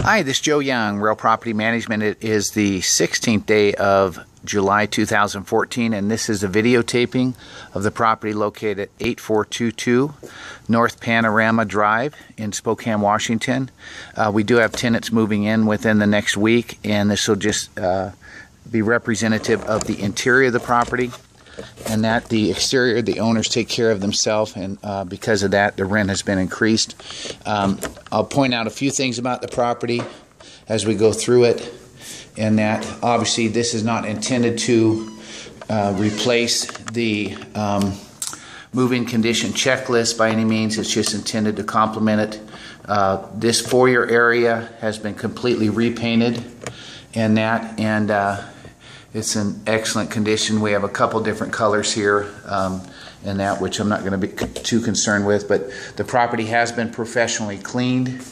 Hi, this is Joe Young, Real Property Management. It is the 16th day of July 2014, and this is a videotaping of the property located at 8422 North Panorama Drive in Spokane, Washington. We do have tenants moving in within the next week, and this will just be representative of the interior of the property, and that the exterior, the owners take care of themselves, and because of that, the rent has been increased. I'll point out a few things about the property as we go through it, and that obviously this is not intended to replace the move-in condition checklist by any means. It's just intended to complement it. This foyer area has been completely repainted, and it's in excellent condition. We have a couple different colors here in that, which I'm not going to be too concerned with, but the property has been professionally cleaned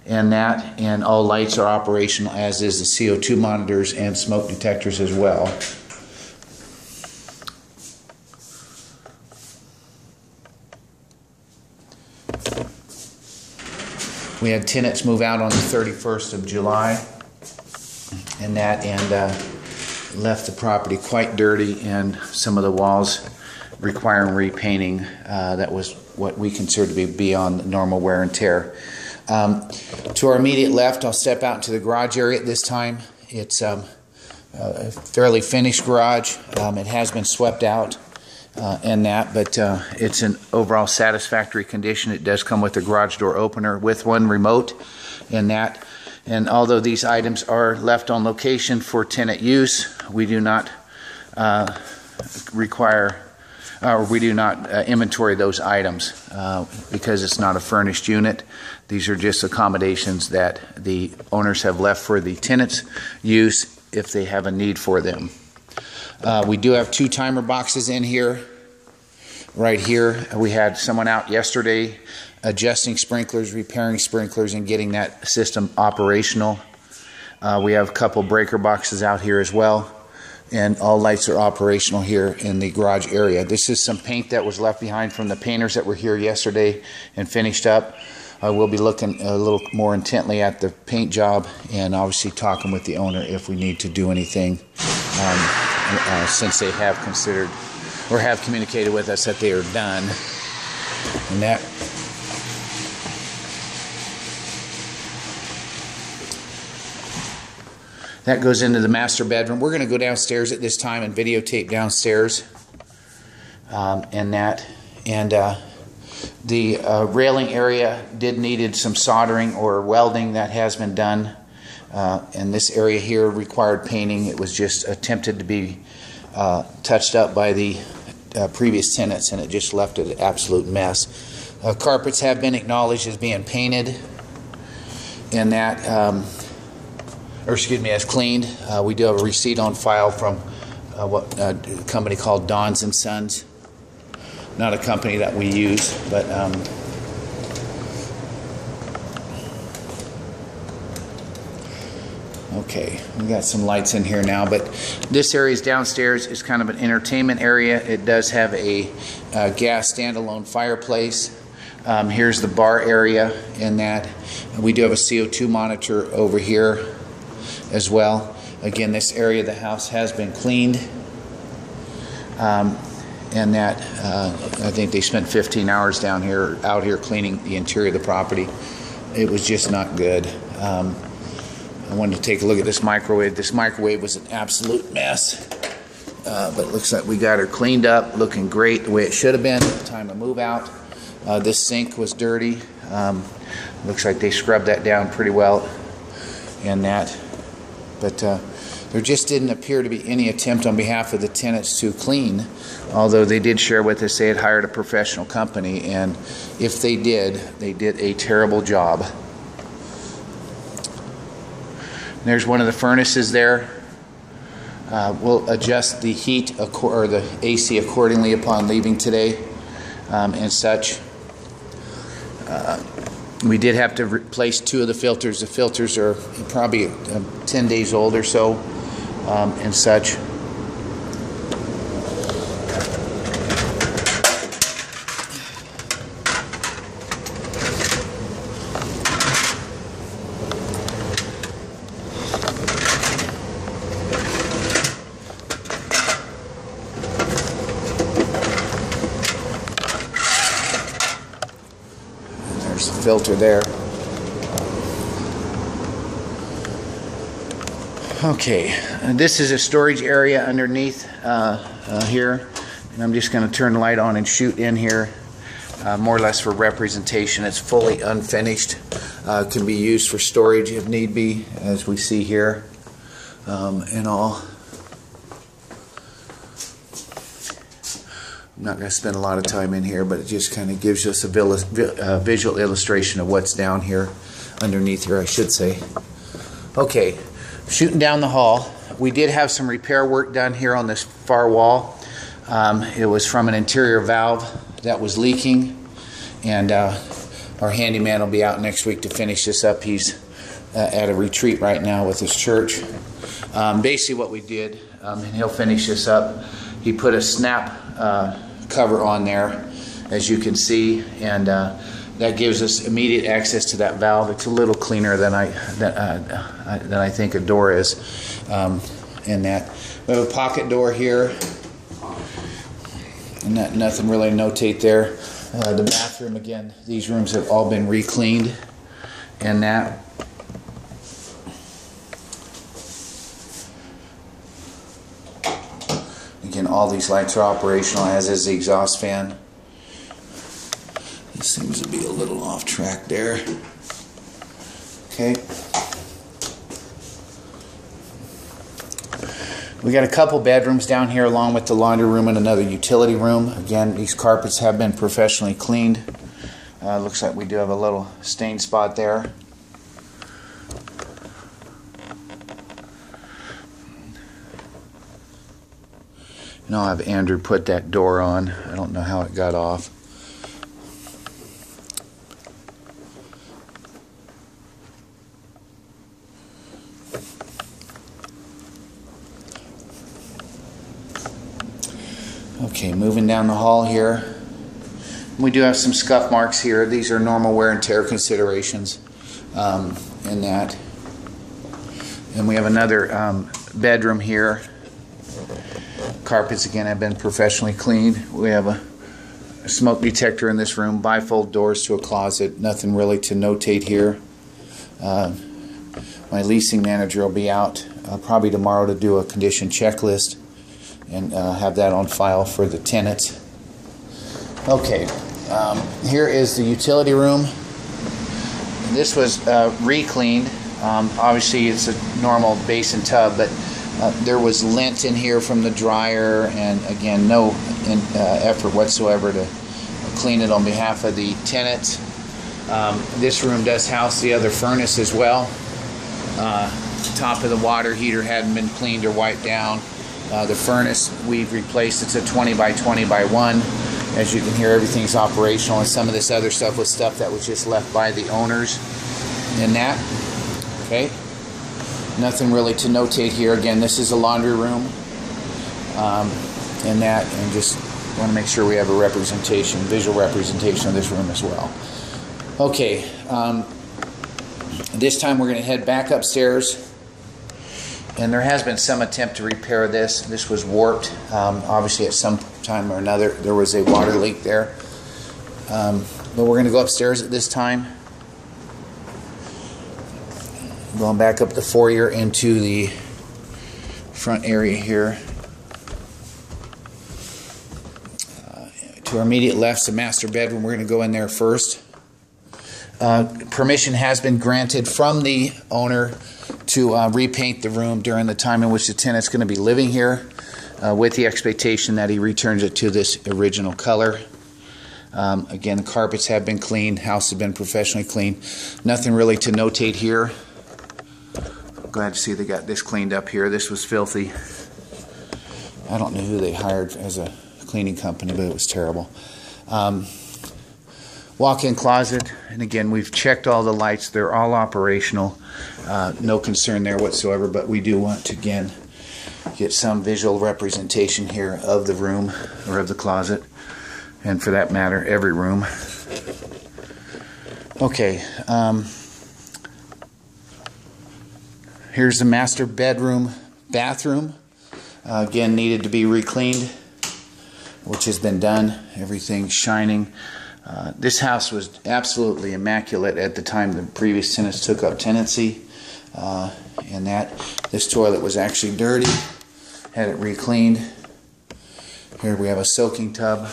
and all lights are operational, as is the CO2 monitors and smoke detectors as well. We had tenants move out on the 31st of July and left the property quite dirty, and some of the walls requiring repainting. That was what we consider to be beyond normal wear and tear. To our immediate left, I'll step out into the garage area at this time. It's a fairly finished garage. It has been swept out but it's in overall satisfactory condition. It does come with a garage door opener with one remote and although these items are left on location for tenant use, we do not inventory those items because it's not a furnished unit. These are just accommodations that the owners have left for the tenants' use if they have a need for them. We do have two timer boxes in here. Right here, we had someone out yesterday adjusting sprinklers, repairing sprinklers, and getting that system operational. We have a couple breaker boxes out here as well, and all lights are operational here in the garage area. This is some paint that was left behind from the painters that were here yesterday and finished up. I will be looking a little more intently at the paint job and obviously talking with the owner if we need to do anything, since they have considered or have communicated with us that they are done. And that goes into the master bedroom. We're going to go downstairs at this time and videotape downstairs. The railing area needed some soldering or welding. That has been done. And this area here required painting. It was just attempted to be touched up by the previous tenants, and it just left it an absolute mess. Carpets have been acknowledged as being painted, and as cleaned. We do have a receipt on file from a company called Dons and Sons. Not a company that we use, but okay, we got some lights in here now, but this area is downstairs. It's kind of an entertainment area. It does have a gas standalone fireplace. Here's the bar area in that. We do have a CO2 monitor over here as well. Again, this area of the house has been cleaned, I think they spent 15 hours out here cleaning the interior of the property. It was just not good. I wanted to take a look at this microwave. This microwave was an absolute mess, but it looks like we got her cleaned up, looking great the way it should have been at the time of move out. This sink was dirty. Looks like they scrubbed that down pretty well but there just didn't appear to be any attempt on behalf of the tenants to clean, although they did share with us they had hired a professional company, and if they did a terrible job. There's one of the furnaces there. We'll adjust the heat or the AC accordingly upon leaving today and such. We did have to replace two of the filters. The filters are probably 10 days old or so and such. filter there. Okay, this is a storage area underneath here, and I'm just going to turn the light on and shoot in here, more or less for representation. It's fully unfinished, can be used for storage if need be, as we see here, and all. I'm not going to spend a lot of time in here, but it just kind of gives us a visual illustration of what's down here, underneath here, I should say. Okay. Shooting down the hall, we did have some repair work done here on this far wall. It was from an interior valve that was leaking, and our handyman will be out next week to finish this up. He's at a retreat right now with his church. Basically what we did, and he'll finish this up, he put a snap cover on there, as you can see, and that gives us immediate access to that valve. It's a little cleaner than I think a door is in that. We have a pocket door here, and nothing really to notate there. The bathroom, again, these rooms have all been re-cleaned, and that. Again, all these lights are operational, as is the exhaust fan. This seems to be a little off track there. Okay. We got a couple bedrooms down here along with the laundry room and another utility room. Again, these carpets have been professionally cleaned. Looks like we do have a little stain spot there. And I'll have Andrew put that door on. I don't know how it got off. Okay, moving down the hall here. We do have some scuff marks here. These are normal wear and tear considerations in that. And we have another bedroom here. Carpets, again, have been professionally cleaned. We have a smoke detector in this room, bifold doors to a closet. Nothing really to notate here. My leasing manager will be out probably tomorrow to do a condition checklist and have that on file for the tenants. Okay, here is the utility room. This was re-cleaned. Obviously it's a normal basin tub, but there was lint in here from the dryer, and again, no effort whatsoever to clean it on behalf of the tenants. This room does house the other furnace as well. Top of the water heater hadn't been cleaned or wiped down. The furnace we've replaced. It's a 20 by 20 by 1. As you can hear, everything's operational, and some of this other stuff was stuff that was just left by the owners in that. Okay, nothing really to notate here. Again, this is a laundry room in that, and just want to make sure we have a representation, visual representation of this room as well. Okay, this time we're going to head back upstairs. And there has been some attempt to repair this. This was warped. Obviously, at some time or another, there was a water leak there. But we're going to go upstairs at this time. Going back up the foyer into the front area here. To our immediate left is the master bedroom. We're going to go in there first. Permission has been granted from the owner to repaint the room during the time in which the tenant's going to be living here, with the expectation that he returns it to this original color. Again, the carpets have been cleaned, house has been professionally cleaned. Nothing really to notate here. Glad to see they got this cleaned up here. This was filthy. I don't know who they hired as a cleaning company, but it was terrible. Walk-in closet, and again, we've checked all the lights. They're all operational. No concern there whatsoever, but we do want to, again, get some visual representation here of the room, or of the closet, and for that matter, every room. Okay, here's the master bedroom, bathroom. Again, needed to be re-cleaned, which has been done. Everything's shining. This house was absolutely immaculate at the time the previous tenants took up tenancy, and this toilet was actually dirty. Had it re-cleaned. Here we have a soaking tub.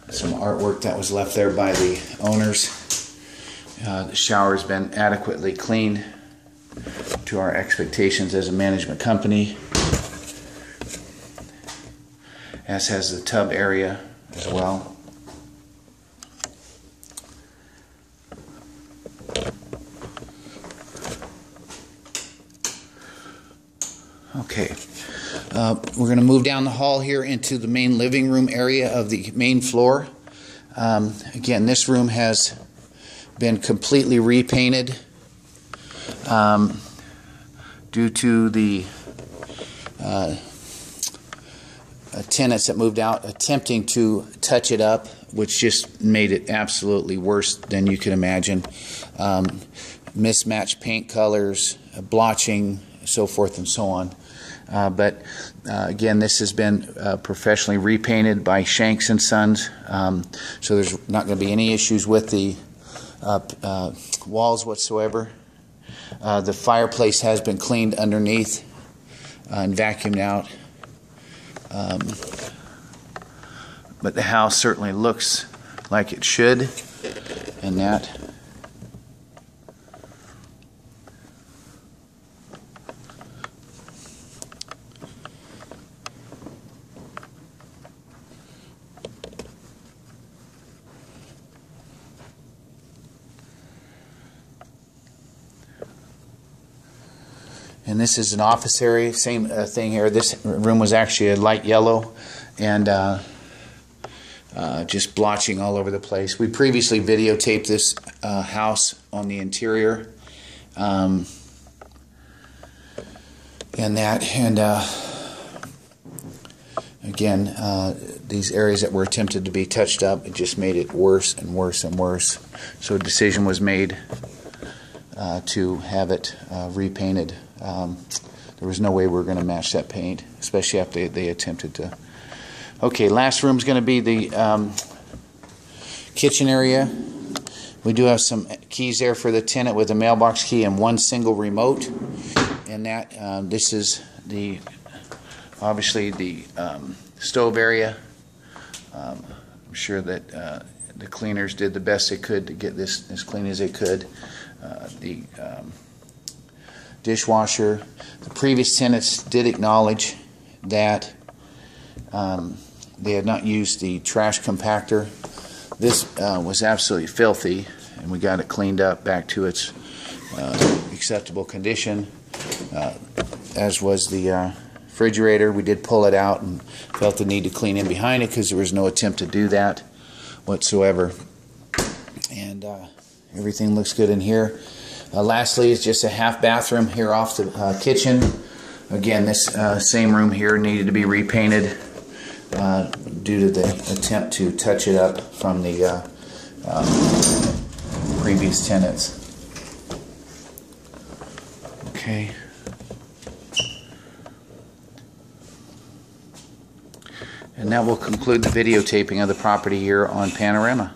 Some artwork that was left there by the owners. The shower's been adequately cleaned to our expectations as a management company, as has the tub area as well. Okay, we're going to move down the hall here into the main living room area of the main floor. Again, this room has been completely repainted due to the tenants that moved out attempting to touch it up, which just made it absolutely worse than you could imagine. Mismatched paint colors, blotching, so forth and so on. But again, this has been professionally repainted by Shanks and Sons, so there's not going to be any issues with the walls whatsoever. The fireplace has been cleaned underneath and vacuumed out. But the house certainly looks like it should, and that. And this is an office area, same thing here. This room was actually a light yellow and just blotching all over the place. We previously videotaped this house on the interior and again, these areas that were attempted to be touched up, it just made it worse and worse and worse. So a decision was made to have it repainted. There was no way we were going to match that paint, especially after they attempted to. Okay, last room is going to be the kitchen area. We do have some keys there for the tenant with a mailbox key and one single remote. And that this is obviously the stove area. I'm sure that the cleaners did the best they could to get this as clean as they could. The dishwasher. The previous tenants did acknowledge that they had not used the trash compactor. This was absolutely filthy, and we got it cleaned up back to its acceptable condition, as was the refrigerator. We did pull it out and felt the need to clean in behind it because there was no attempt to do that whatsoever. And everything looks good in here. Lastly, it's just a half bathroom here off the kitchen. Again, this same room here needed to be repainted due to the attempt to touch it up from the previous tenants. Okay. And that will conclude the videotaping of the property here on Panorama.